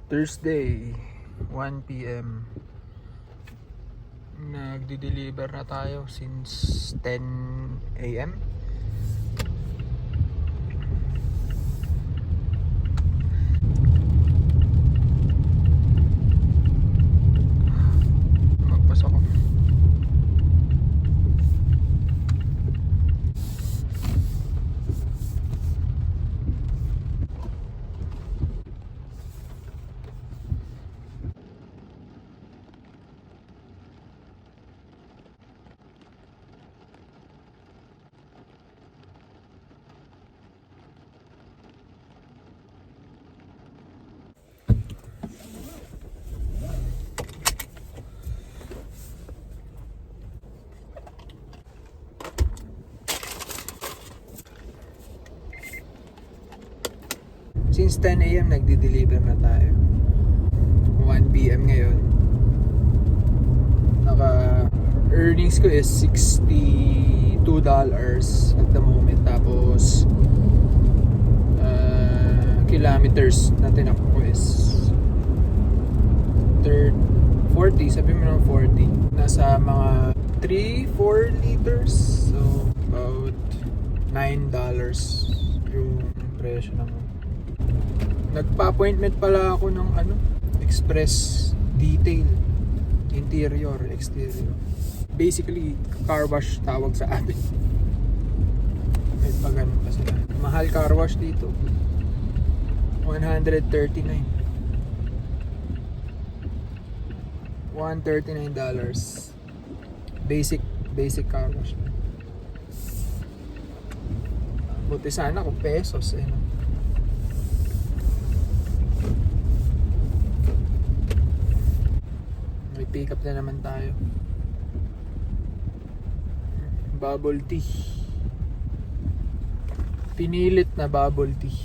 Thursday, 1 p.m. Nagdi-deliver na tayo since 10 a.m. Magpasok ko. Since 10 a.m. nagdi-deliver na tayo. 1 p.m. ngayon. Earnings ko is $62 at the moment. Tapos kilometers na tinakbo ko is 40, sabi mo ng 40. Nasa mga 3-4 liters. So about $9 yung presyo ng. Nagpa-appointment pala ako ng express detail, interior, exterior. Basically, car wash tawag sa atin. Kahit pa ganun pa sila. Mahal car wash dito. $139. $139. Basic car wash. Buti sana kung pesos no? May pick up na naman tayo. Bubble tea. Pinilit na bubble tea.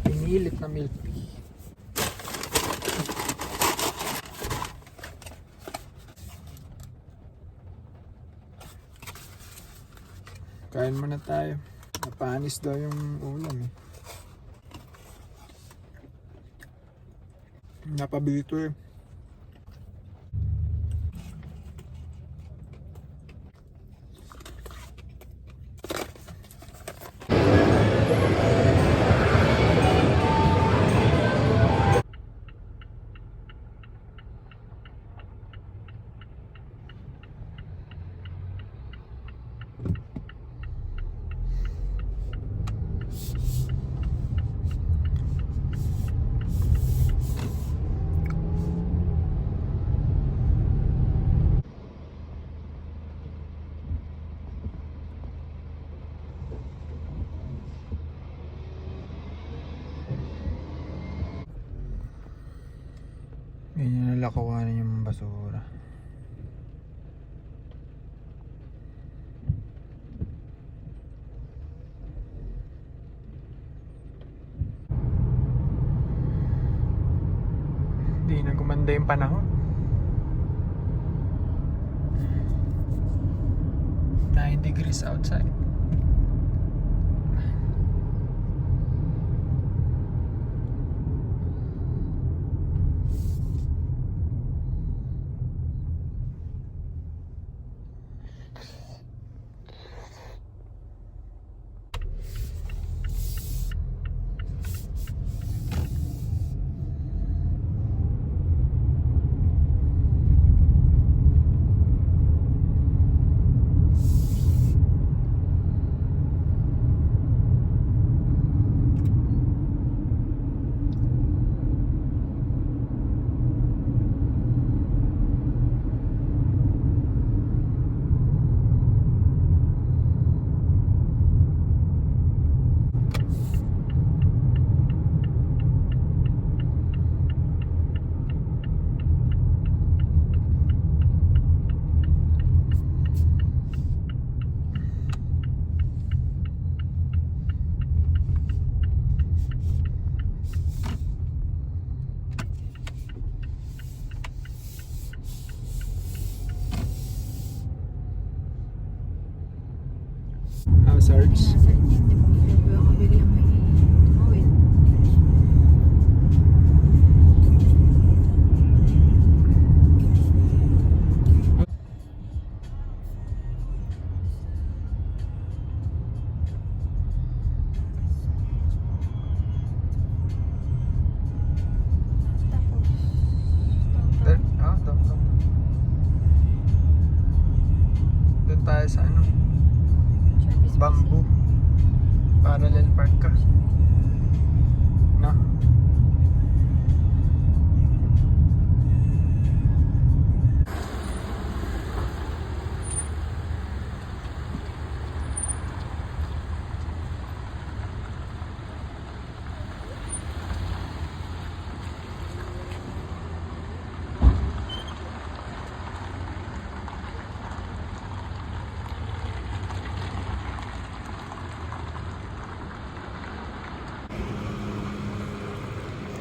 Pinilit na milk tea. Kain muna tayo. Napanis daw yung ulam eh. Napabili ito eh. Ganyan na lakawanan yung basura. Hindi na gumanda yung panahon. 9 degrees outside. Sarge. Nasaan yan? Di ba? Kabili ang may... bamboo. Parallel park ka. No?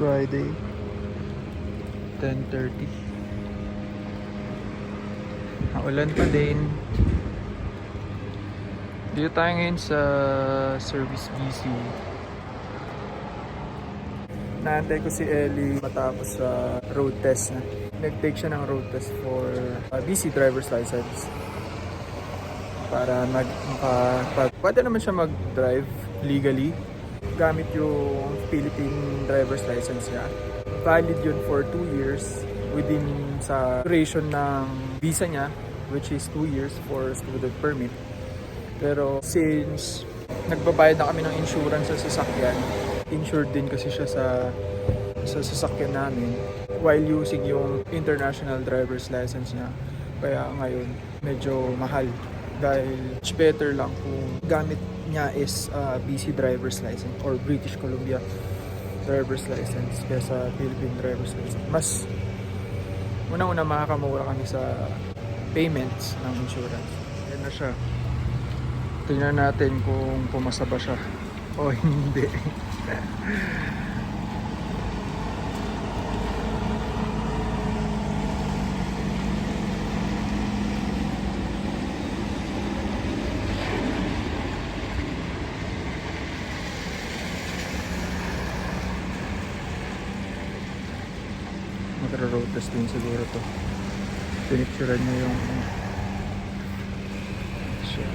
Friday 10:30. Ulan pa din. Dito tayo ngayon sa Service BC. Naantay ko si Ellie matapos sa road test na. Nag-take siya ng road test for BC driver's license. Para pwede naman siya mag-drive legally gamit yung Philippine driver's license niya. Valid yun for 2 years within sa duration ng visa niya, which is 2 years for student permit. Pero since nagbabayad na kami ng insurance sa sasakyan, insured din kasi siya sa sasakyan namin while using yung international driver's license niya. Kaya ngayon medyo mahal dahil much better lang kung gamit niya is BC driver's license or British Columbia driver's license kaysa Philippine driver's license. Mas unang-una makakamura kami sa payments ng insurance. Yan na siya. Tingnan natin kung pumasa ba siya o hindi. Road test din siguro to. Pinicturean niya yung siya.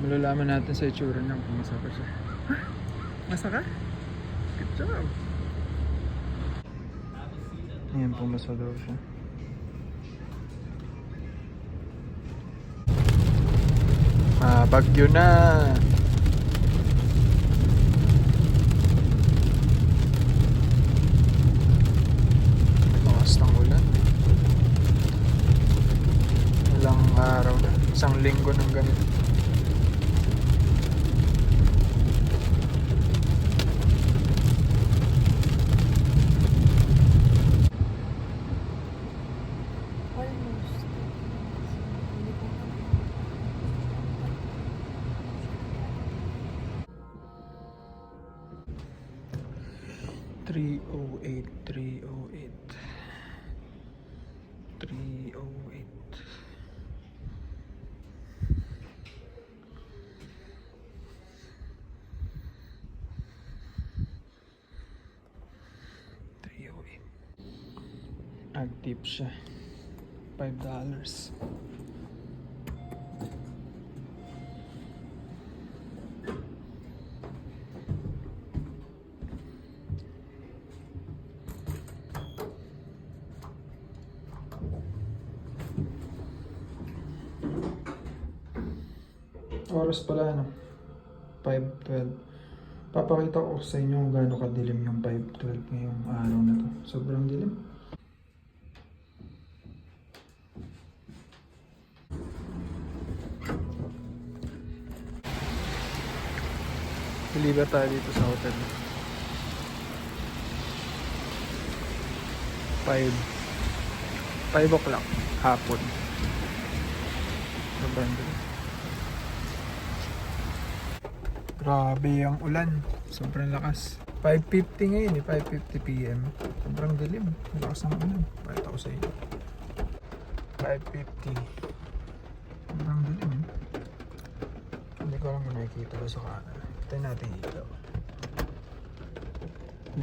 Malalaman natin sa itsura niya kung masa pa siya. Masa ka? Good job! Ayan, pumasa daw siya. Bagyo na. Lakas ng ulan. Ilang araw na. Isang linggo ng ganito. Active siya. $5. Oras pala ano? 5:12. Papakita ko sa inyo kung gaano kadilim yung 5:12 ngayong araw na to. Sobrang dilim. Deliver tayo dito sa hotel. 5 o'clock hapon. Sobrang dilim. Grabe ang ulan. Sobrang lakas. 5:50 ngayon eh. 5:50 PM. Sobrang dilim. Lakas ng ulan. Pakita ko sa inyo. 5:50. Sobrang dilim eh. Hindi ko alam kung nakikita ko sa kanan. Ito natin ilaw.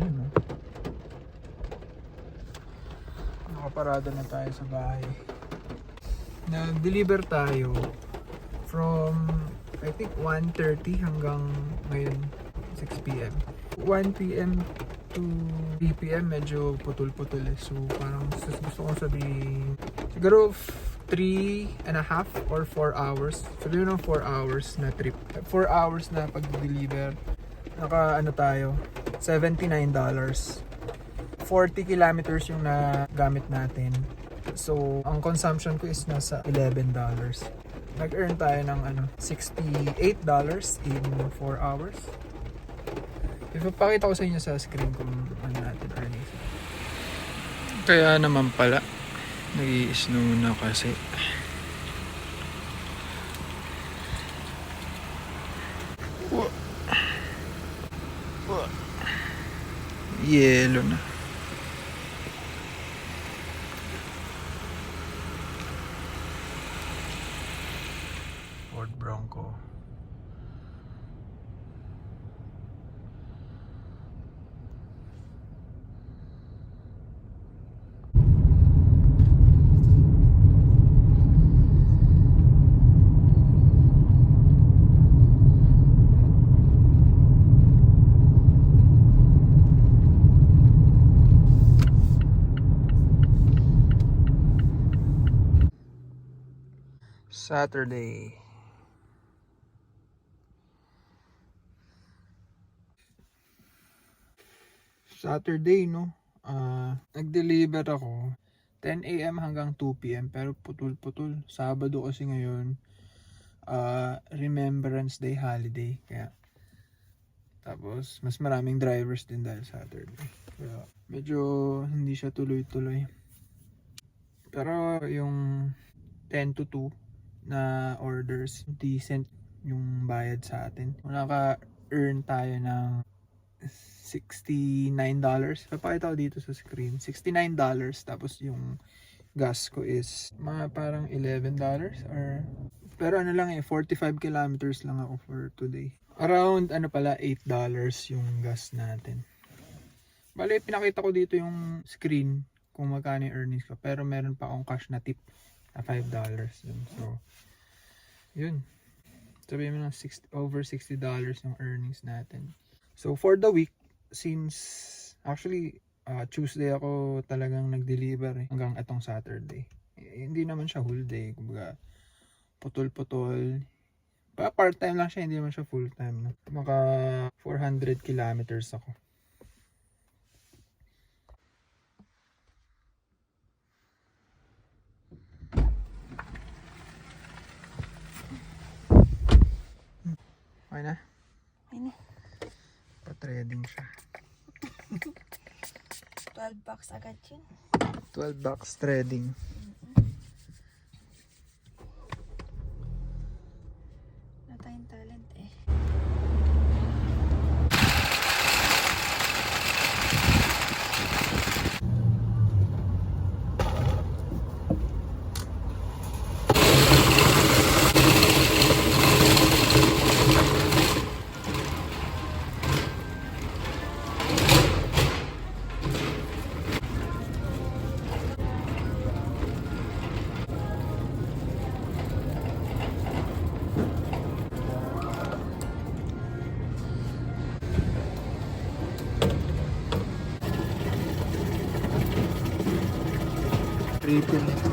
Yan o. Nakaparada na tayo sa bahay. Nag-deliver tayo from I think 1:30 hanggang ngayon 6 PM. 1 PM to 3 p.m. medyo putol-putol eh. So parang gusto kong sabihin, siguro 3.5 or 4 hours. Sabihin mo ng 4 hours na trip. 4 hours na pag-deliver. Naka ano tayo, $79. 40 kilometers yung nagamit natin. So, ang consumption ko is nasa $11. Nag-earn tayo ng $68 in 4 hours. Ipapakita ko sa inyo sa screen kung ano natin earnings. Kaya naman pala, nag-i-snow na kasi. Yelo na. Ford Bronco. Saturday. Saturday, no? Nag-deliver ako 10 a.m. hanggang 2 p.m. pero putol-putol. Sabado kasi ngayon, Remembrance Day holiday. Kaya tapos mas maraming drivers din dahil Saturday. Kaya medyo hindi siya tuloy-tuloy. Pero yung 10 to 2 na orders, decent yung bayad sa atin. Naka-earn tayo ng $69. Papakita ko dito sa screen. $69. Tapos yung gas ko is mga parang $11 or pero ano lang 45 kilometers lang ako for today. Around $8 yung gas natin. Bale, pinakita ko dito yung screen kung magkano yung earnings ko. Pero meron pa akong cash na tip na $5 yun. So, yun. Sabihin mo ng over $60 yung earnings natin. So, for the week, since actually Tuesday ako talagang nag-deliver hanggang itong Saturday. Hindi naman siya whole day. Kumbaga, putol-putol. Part-time lang siya, hindi naman siya full-time. No? Maka 400 kilometers ako. Okay na? Okay na. Pa-trading siya. 12 bucks agad yun. 12 bucks trading. Wala tayong talent eh. Triple.